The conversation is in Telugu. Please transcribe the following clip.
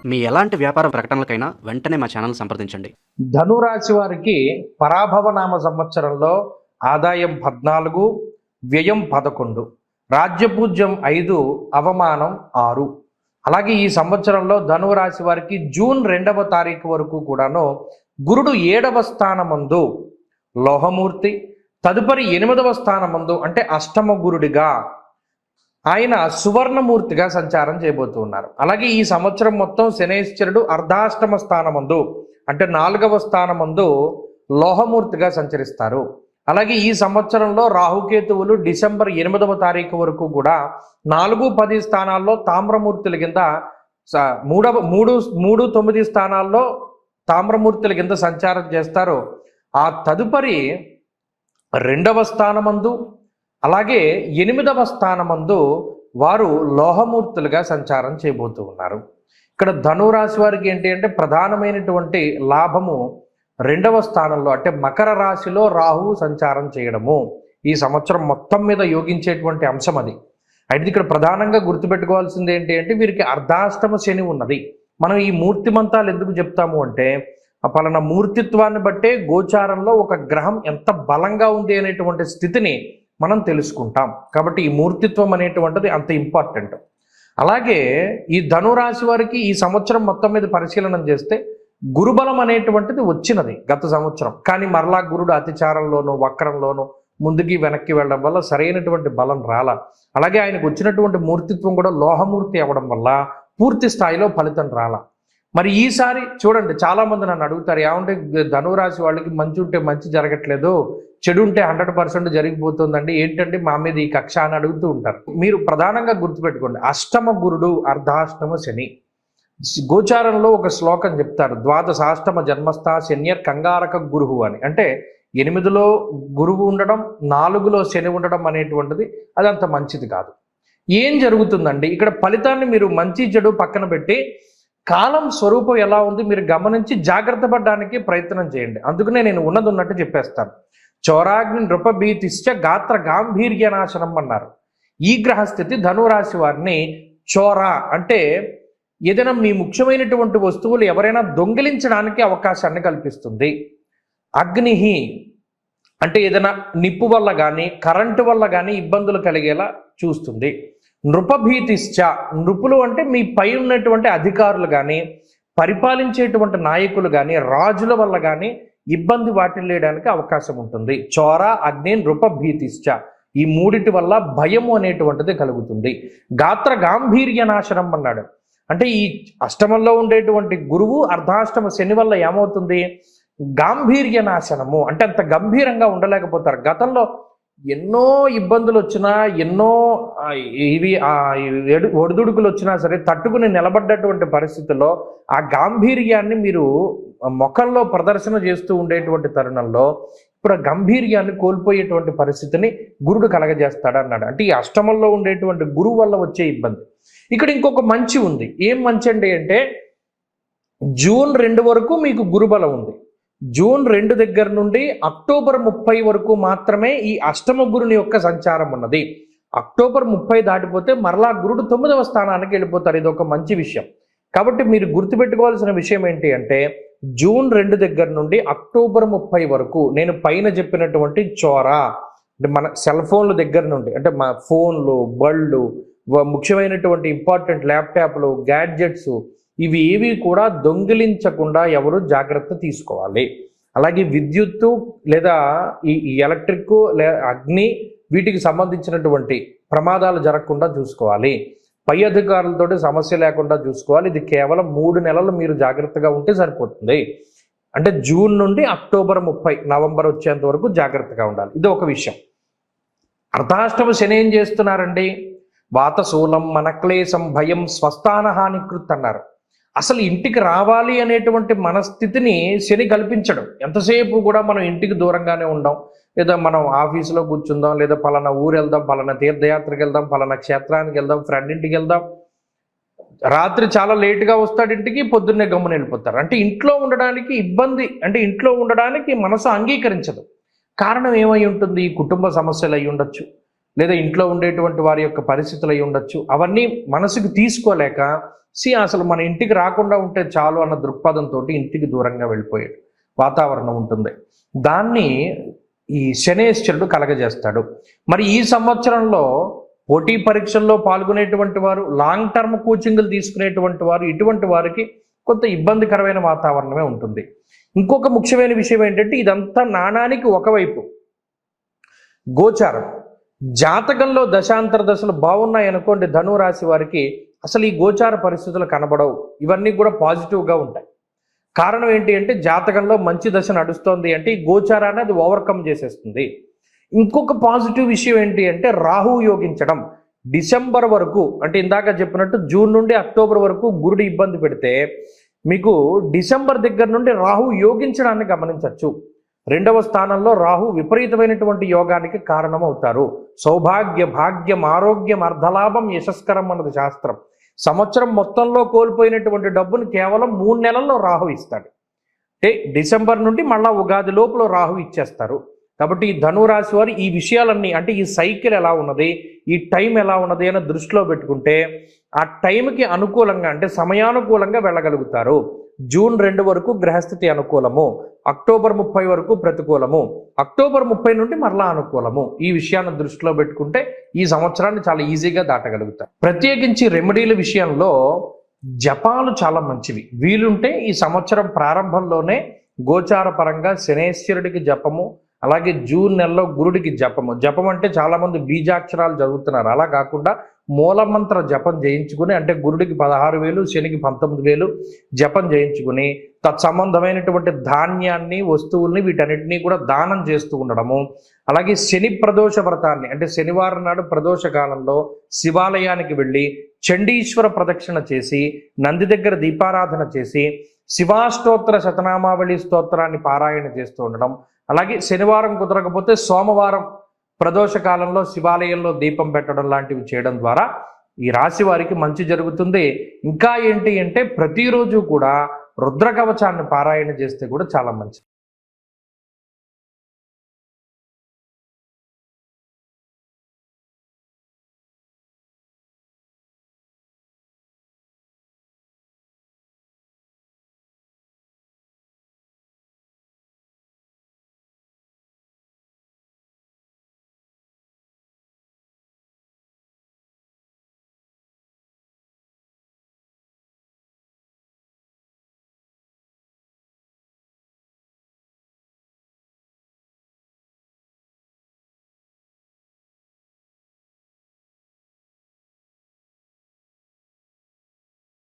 మీ ఎలాంటి వ్యాపార ప్రకటనలకైనా వెంటనే మా ఛానల్ సంప్రదించండి. ధనురాశి వారికి పరాభవనామ సంవత్సరంలో ఆదాయం 14, వ్యయం 11, రాజ్యపూజ్యం 5, అవమానం 6. అలాగే ఈ సంవత్సరంలో ధనురాశి వారికి జూన్ 2వ తారీఖు వరకు కూడాను గురుడు 7వ స్థానమందు లోహమూర్తి, తదుపరి 8వ స్థానమందు అంటే అష్టమ గురుడిగా ఆయన సువర్ణమూర్తిగా సంచారం చేయబోతూ ఉన్నారు. అలాగే ఈ సంవత్సరం మొత్తం శనేశ్వరుడు అర్ధాష్టమ స్థానమందు అంటే 4వ స్థానమందు లోహమూర్తిగా సంచరిస్తారు. అలాగే ఈ సంవత్సరంలో రాహుకేతువులు డిసెంబర్ 8వ తారీఖు వరకు కూడా 4, 10 స్థానాల్లో తామ్రమూర్తుల కింద 3, 9 స్థానాల్లో తామ్రమూర్తుల కింద సంచారం చేస్తారు. ఆ తదుపరి 2వ స్థానమందు అలాగే 8వ స్థానమందు వారు లోహమూర్తులుగా సంచారం చేయబోతూ ఉన్నారు. ఇక్కడ ధనురాశి వారికి ఏంటి అంటే ప్రధానమైనటువంటి లాభము 2వ స్థానంలో అంటే మకర రాశిలో రాహువు సంచారం చేయడము ఈ సంవత్సరం మొత్తం మీద యోగించేటువంటి అంశం అది. అయితే ఇక్కడ ప్రధానంగా గుర్తుపెట్టుకోవాల్సింది ఏంటి అంటే వీరికి అర్ధాష్టమ శని ఉన్నది. మనం ఈ మూర్తిమంతాలు ఎందుకు చెప్తాము అంటే ఆ పలానా మూర్తిత్వాన్ని బట్టే గోచారంలో ఒక గ్రహం ఎంత బలంగా ఉంది అనేటువంటి స్థితిని మనం తెలుసుకుంటాం. కాబట్టి ఈ మూర్తిత్వం అనేటువంటిది అంత ఇంపార్టెంట్. అలాగే ఈ ధనురాశి వారికి ఈ సంవత్సరం మొత్తం మీద పరిశీలన చేస్తే గురుబలం అనేటువంటిది వచ్చినది గత సంవత్సరం. కానీ మరలా గురుడు అతిచారంలోనూ వక్రంలోనూ ముందుకి వెనక్కి వెళ్ళడం వల్ల సరైనటువంటి బలం రాల. అలాగే ఆయనకు వచ్చినటువంటి మూర్తిత్వం కూడా లోహమూర్తి అవ్వడం వల్ల పూర్తి స్థాయిలో ఫలితం రాల. మరి ఈసారి చూడండి, చాలామంది నన్ను అడుగుతారు, ఏమంటే ధనురాశి వాళ్ళకి మంచి ఉంటే మంచి జరగట్లేదు, చెడు ఉంటే 100% జరిగిపోతుందండి, ఏంటంటే మా మీద ఈ కక్ష అని అడుగుతూ ఉంటారు. మీరు ప్రధానంగా గుర్తుపెట్టుకోండి, అష్టమ గురుడు అర్ధాష్టమ శని. గోచారంలో ఒక శ్లోకం చెప్తారు, ద్వాదశాష్టమ జన్మస్థ శన్యర్ కంగారక గురువు అని. అంటే 8లో గురువు ఉండడం, 4లో శని ఉండడం అనేటువంటిది అది అంత మంచిది కాదు. ఏం జరుగుతుందండి ఇక్కడ ఫలితాన్ని మీరు మంచి చెడు పక్కన పెట్టి కాలం స్వరూపం ఎలా ఉంది మీరు గమనించి జాగ్రత్త పడడానికి ప్రయత్నం చేయండి. అందుకనే నేను ఉన్నది ఉన్నట్టు చెప్పేస్తాను. చోరాగ్ని నృపభీతిశ్చ గాత్ర గాంభీర్య నాశనం అన్నారు. ఈ గ్రహస్థితి ధనురాశి వారిని చోర అంటే ఏదైనా మీ ముఖ్యమైనటువంటి వస్తువులు ఎవరైనా దొంగిలించడానికి అవకాశాన్ని కల్పిస్తుంది. అగ్నిహి అంటే ఏదైనా నిప్పు వల్ల కానీ కరెంటు వల్ల కానీ ఇబ్బందులు కలిగేలా చూస్తుంది. నృపభీతిశ్చ నృపులు అంటే మీ పై ఉన్నటువంటి అధికారులు కానీ పరిపాలించేటువంటి నాయకులు కానీ రాజుల వల్ల కానీ ఇబ్బంది వాటిల్లేయడానికి అవకాశం ఉంటుంది. చోర అగ్ని నృపభీతిశ్చ ఈ మూడిటి వల్ల భయము అనేటువంటిది కలుగుతుంది. గాత్ర గాంభీర్య నాశనం అన్నాడు. అంటే ఈ అష్టమంలో ఉండేటువంటి గురువు అర్ధాష్టమ శని వల్ల ఏమవుతుంది, గాంభీర్య నాశనము అంటే అంత గంభీరంగా ఉండలేకపోతారు. గతంలో ఎన్నో ఇబ్బందులు వచ్చినా ఎన్నో ఇవి ఒడిదుడుకులు వచ్చినా సరే తట్టుకుని నిలబడ్డటువంటి పరిస్థితుల్లో ఆ గాంభీర్యాన్ని మీరు ముఖంలో ప్రదర్శన చేస్తూ ఉండేటువంటి తరుణంలో ఇప్పుడు ఆ గంభీర్యాన్ని కోల్పోయేటువంటి పరిస్థితిని గురుడు కలగజేస్తాడన్నాడు. అంటే ఈ అష్టమంలో ఉండేటువంటి గురువు వల్ల వచ్చే ఇబ్బంది. ఇక్కడ ఇంకొక మంచి ఉంది. ఏం మంచి అంటే జూన్ 2 వరకు మీకు గురుబలం ఉంది. జూన్ 2 దగ్గర నుండి అక్టోబర్ 30 వరకు మాత్రమే ఈ అష్టమ గురుని యొక్క సంచారం ఉన్నది. అక్టోబర్ 30 దాటిపోతే మరలా గురుడు 9వ స్థానానికి వెళ్ళిపోతారు. ఇది ఒక మంచి విషయం. కాబట్టి మీరు గుర్తుపెట్టుకోవాల్సిన విషయం ఏంటి అంటే జూన్ 2 దగ్గర నుండి అక్టోబర్ 30 వరకు నేను పైన చెప్పినటువంటి చోరా అంటే మన సెల్ ఫోన్ల దగ్గర నుండి అంటే మా ఫోన్లు, బళ్ళు, ముఖ్యమైనటువంటి ఇంపార్టెంట్ ల్యాప్టాప్లు, గ్యాడ్జెట్స్ ఇవి ఏవి కూడా దొంగిలించకుండా ఎవరు జాగ్రత్త తీసుకోవాలి. అలాగే విద్యుత్తు లేదా ఈ ఎలక్ట్రిక్ అగ్ని వీటికి సంబంధించినటువంటి ప్రమాదాలు జరగకుండా చూసుకోవాలి. పై అధికారులతో సమస్య లేకుండా చూసుకోవాలి. ఇది కేవలం 3 నెలలు మీరు జాగ్రత్తగా ఉంటే సరిపోతుంది. అంటే జూన్ నుండి అక్టోబర్ 30 నవంబర్ వచ్చేంత వరకు జాగ్రత్తగా ఉండాలి. ఇది ఒక విషయం. అర్ధాష్టమ శని ఏం చేస్తున్నారండి, వాతశూలం మనక్లేశం భయం స్వస్థాన హానికృత్ అన్నారు. అసలు ఇంటికి రావాలి అనేటువంటి మనస్థితిని శని కల్పించడం. ఎంతసేపు కూడా మనం ఇంటికి దూరంగానే ఉందాం, లేదా మనం ఆఫీసులో కూర్చుందాం, లేదా పలానా ఊరు వెళ్దాం, పలానా తీర్థయాత్రకి వెళ్దాం, పలానా క్షేత్రానికి వెళ్దాం, ఫ్రెండ్ ఇంటికి వెళ్దాం. రాత్రి చాలా లేటుగా వస్తాడు ఇంటికి, పొద్దున్నే గమ్మున వెళ్ళిపోతారు. అంటే ఇంట్లో ఉండడానికి ఇబ్బంది, అంటే ఇంట్లో ఉండడానికి మనసు అంగీకరించదు. కారణం ఏమై ఉంటుంది, కుటుంబ సమస్యలు అయి ఉండొచ్చు, లేదా ఇంట్లో ఉండేటువంటి వారి యొక్క పరిస్థితులు అయి ఉండొచ్చు. అవన్నీ మనసుకు తీసుకోలేక అసలు మన ఇంటికి రాకుండా ఉంటే చాలు అన్న దృక్పథంతో ఇంటికి దూరంగా వెళ్ళిపోయే వాతావరణం ఉంటుంది. దాన్ని ఈ శనేశ్వరుడు కలగజేస్తాడు. మరి ఈ సంవత్సరంలో పోటీ పరీక్షల్లో పాల్గొనేటువంటి వారు, లాంగ్ టర్మ్ కోచింగ్లు తీసుకునేటువంటి వారు, ఇటువంటి వారికి కొంత ఇబ్బందికరమైన వాతావరణమే ఉంటుంది. ఇంకొక ముఖ్యమైన విషయం ఏంటంటే, ఇదంతా నాణానికి ఒకవైపు. గోచారం జాతకంలో దశాంతర దశలు బాగున్నాయి అనుకోండి, ధనురాశి వారికి అసలు ఈ గోచార పరిస్థితులు కనబడవు. ఇవన్నీ కూడా పాజిటివ్గా ఉంటాయి. కారణం ఏంటి అంటే, జాతకంలో మంచి దశ నడుస్తోంది అంటే ఈ గోచారాన్ని అది ఓవర్కమ్ చేసేస్తుంది. ఇంకొక పాజిటివ్ విషయం ఏంటి అంటే, రాహు యోగించడం. డిసెంబర్ వరకు, అంటే ఇందాక చెప్పినట్టు జూన్ నుండి అక్టోబర్ వరకు గురుడు ఇబ్బంది పెడితే, మీకు డిసెంబర్ దగ్గర నుండి రాహు యోగించడాన్ని గమనించవచ్చు. 2వ స్థానంలో రాహు విపరీతమైనటువంటి యోగానికి కారణమవుతారు. సౌభాగ్య, భాగ్యం, ఆరోగ్యం, అర్ధలాభం, యశస్కరం అన్నది శాస్త్రం. సంవత్సరం మొత్తంలో కోల్పోయినటువంటి డబ్బును కేవలం 3 నెలల్లో రాహు ఇస్తాడు. అంటే డిసెంబర్ నుండి మళ్ళా ఉగాది లోపల రాహు ఇచ్చేస్తారు. కాబట్టి ఈ ధనురాశి వారు ఈ విషయాలన్నీ, అంటే ఈ సైకిల్ ఎలా ఉన్నది, ఈ టైం ఎలా ఉన్నది అని దృష్టిలో పెట్టుకుంటే ఆ టైంకి అనుకూలంగా, అంటే సమయానుకూలంగా వెళ్ళగలుగుతారు. జూన్ 2 వరకు గ్రహస్థితి అనుకూలము, అక్టోబర్ 30 వరకు ప్రతికూలము, అక్టోబర్ 30 నుండి మరలా అనుకూలము. ఈ విషయాన్ని దృష్టిలో పెట్టుకుంటే ఈ సంవత్సరాన్ని చాలా ఈజీగా దాటగలుగుతారు. ప్రత్యేకించి రెమెడీల విషయంలో జపాలు చాలా మంచివి. వీలుంటే ఈ సంవత్సరం ప్రారంభంలోనే గోచార పరంగా శనేశ్వరుడికి జపము, అలాగే జూన్ నెలలో గురుడికి జపము. జపం అంటే చాలామంది బీజాక్షరాలు చదువుతున్నారు. అలా కాకుండా మూలమంత్ర జపం చేయించుకుని, అంటే గురుడికి 16,000, శనికి 19,000 జపం చేయించుకుని తత్సంబంధమైనటువంటి ధాన్యాన్ని, వస్తువుల్ని, వీటన్నిటినీ కూడా దానం చేస్తూ ఉండడము. అలాగే శని ప్రదోష వ్రతాన్ని, అంటే శనివారం నాడు ప్రదోష కాలంలో శివాలయానికి వెళ్ళి చండీశ్వర ప్రదక్షిణ చేసి, నంది దగ్గర దీపారాధన చేసి, శివాష్టోత్తర శతనామావళి స్తోత్రాన్ని పారాయణ చేస్తూ ఉండడం. అలాగే శనివారం కుదరకపోతే సోమవారం ప్రదోష కాలంలో శివాలయంలో దీపం పెట్టడం లాంటివి చేయడం ద్వారా ఈ రాశి వారికి మంచి జరుగుతుంది. ఇంకా ఏంటి అంటే, ప్రతిరోజు కూడా రుద్ర కవచాన్ని పారాయణ చేస్తే కూడా చాలా మంచిది.